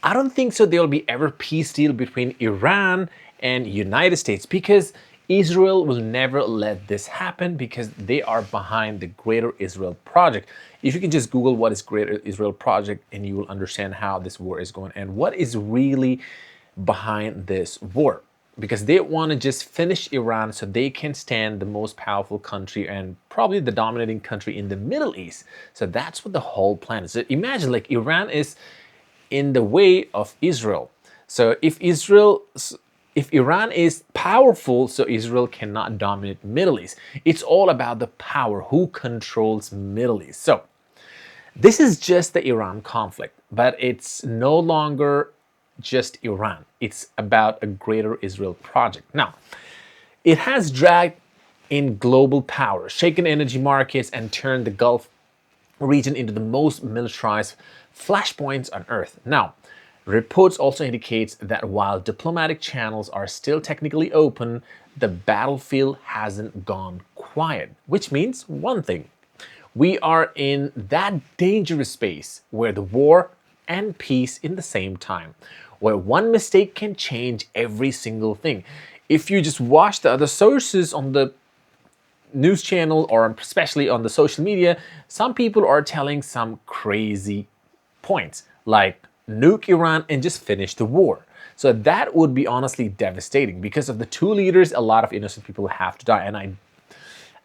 I don't think so there will be ever peace deal between Iran and United States, because Israel will never let this happen, because they are behind the Greater Israel Project. If you can just Google what is Greater Israel Project, and you will understand how this war is going and what is really behind this war. Because they want to just finish Iran so they can stand the most powerful country and probably the dominating country in the Middle East. So that's what the whole plan is. So imagine, like, Iran is in the way of Israel. So if Iran is powerful, so Israel cannot dominate Middle East. It's all about the power, who controls Middle East. So this is just the Iran conflict, but it's no longer just Iran. It's about a Greater Israel Project. Now, it has dragged in global power, shaken energy markets, and turned the Gulf region into the most militarized flashpoints on Earth. Now, reports also indicates that while diplomatic channels are still technically open, the battlefield hasn't gone quiet, which means one thing. We are in that dangerous space where the war and peace in the same time, where one mistake can change every single thing. If you just watch the other sources on the news channel, or especially on the social media, some people are telling some crazy points, like nuke Iran and just finish the war. So that would be honestly devastating. Because of the two leaders, a lot of innocent people have to die. And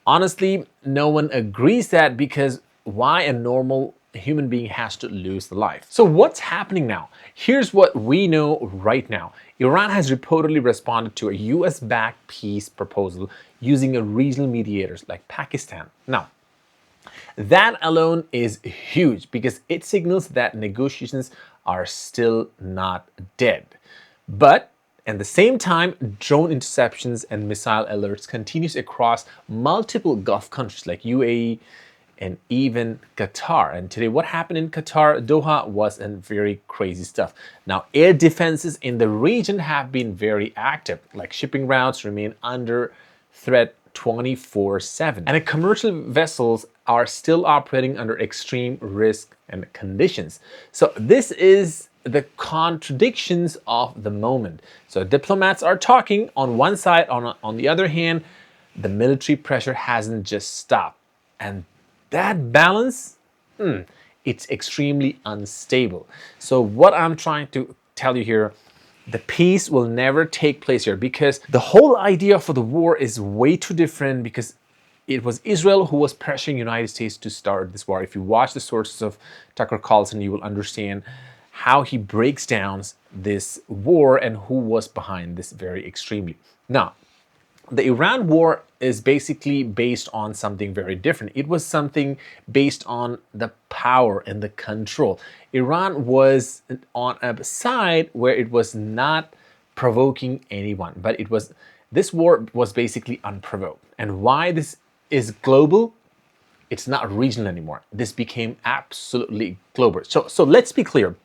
honestly, no one agrees that, because why a normal human being has to lose the life. So what's happening now? Here's what we know right now. Iran has reportedly responded to a US-backed peace proposal using a regional mediators like Pakistan. Now, that alone is huge, because it signals that negotiations are still not dead. But at the same time, drone interceptions and missile alerts continues across multiple Gulf countries like UAE and even Qatar. And today, what happened in Qatar, Doha, was very crazy stuff. Now, air defenses in the region have been very active, like shipping routes remain under threat 24/7. And the commercial vessels are still operating under extreme risk and conditions. So this is the contradictions of the moment. So diplomats are talking on one side, on the other hand, the military pressure hasn't just stopped. And that balance, it's extremely unstable. So what I'm trying to tell you here, the peace will never take place here, because the whole idea for the war is way too different, because it was Israel who was pressuring United States to start this war. If you watch the sources of Tucker Carlson, you will understand how he breaks down this war and who was behind this very extremely. Now, the Iran war is basically based on something very different. It was something based on the power and the control. Iran was on a side where it was not provoking anyone, but this war was basically unprovoked. And why this is global? It's not regional anymore. This became absolutely global. So let's be clear.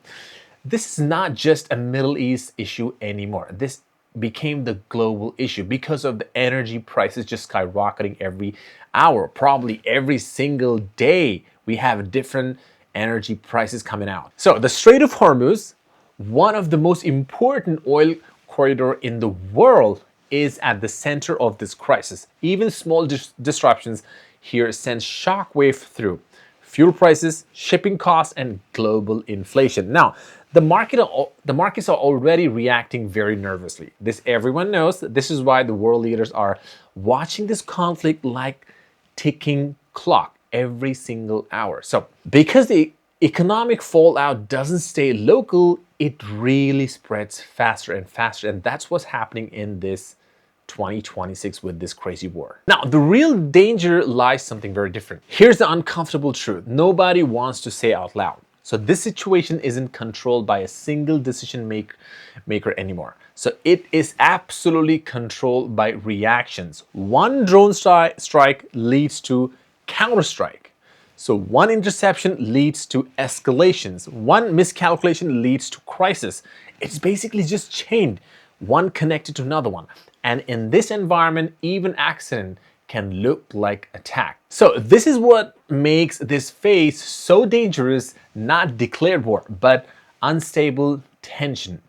This is not just a Middle East issue anymore. This became the global issue because of the energy prices just skyrocketing every hour, probably every single day. We have different energy prices coming out. So the Strait of Hormuz, one of the most important oil corridor in the world, is at the center of this crisis. Even small disruptions here send shockwave through fuel prices, shipping costs, and global inflation. Now, the markets are already reacting very nervously. This everyone knows. This is why the world leaders are watching this conflict like ticking clock every single hour. So because the economic fallout doesn't stay local, it really spreads faster and faster. And that's what's happening in this 2026 with this crazy war. Now, the real danger lies something very different. Here's the uncomfortable truth. Nobody wants to say out loud. So this situation isn't controlled by a single decision maker anymore. So it is absolutely controlled by reactions. One drone strike leads to counterstrike. So one interception leads to escalations. One miscalculation leads to crisis. It's basically just chained, one connected to another one. And in this environment, even accident can look like attack. So this is what makes this phase so dangerous, not declared war, but unstable tension.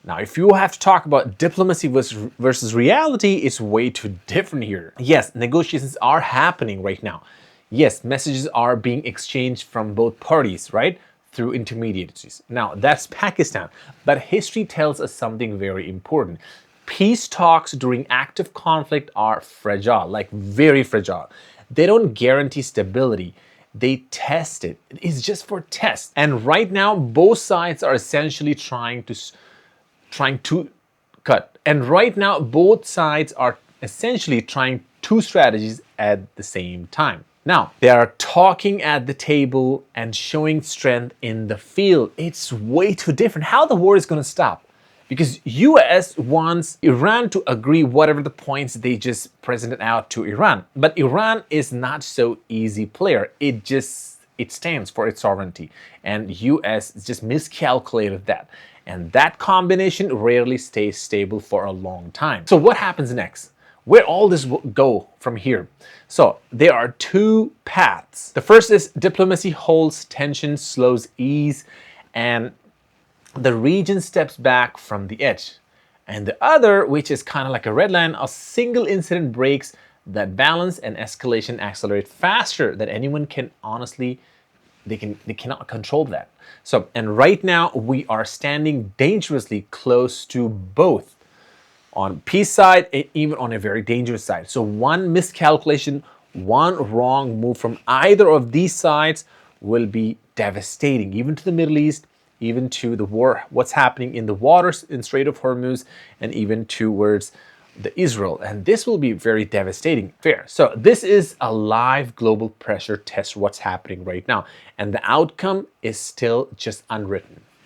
Now, if you have to talk about diplomacy versus reality, it's way too different here. Yes, negotiations are happening right now. Yes, messages are being exchanged from both parties, right? Through intermediaries. Now, that's Pakistan. But history tells us something very important. Peace talks during active conflict are fragile, like very fragile. They don't guarantee stability. They test it. It's just for test. And right now, both sides are essentially trying to cut. And right now, both sides are essentially trying two strategies at the same time. Now, they are talking at the table and showing strength in the field. It's way too different. How the war is going to stop? Because US wants Iran to agree whatever the points they just presented out to Iran. But Iran is not so easy player. It stands for its sovereignty. And US just miscalculated that. And that combination rarely stays stable for a long time. So what happens next? Where all this will go from here? So there are two paths. The first is diplomacy holds tension, slows ease, and the region steps back from the edge. And the other, which is kind of like a red line, a single incident breaks that balance, and escalation accelerate faster than anyone can honestly, they cannot control that. So, and right now we are standing dangerously close to both, on peace side and even on a very dangerous side. So one miscalculation, one wrong move from either of these sides will be devastating, even to the Middle East, even to the war, what's happening in the waters in Strait of Hormuz, and even towards the Israel. And this will be very devastating. Fair. So this is a live global pressure test, what's happening right now. And the outcome is still just unwritten.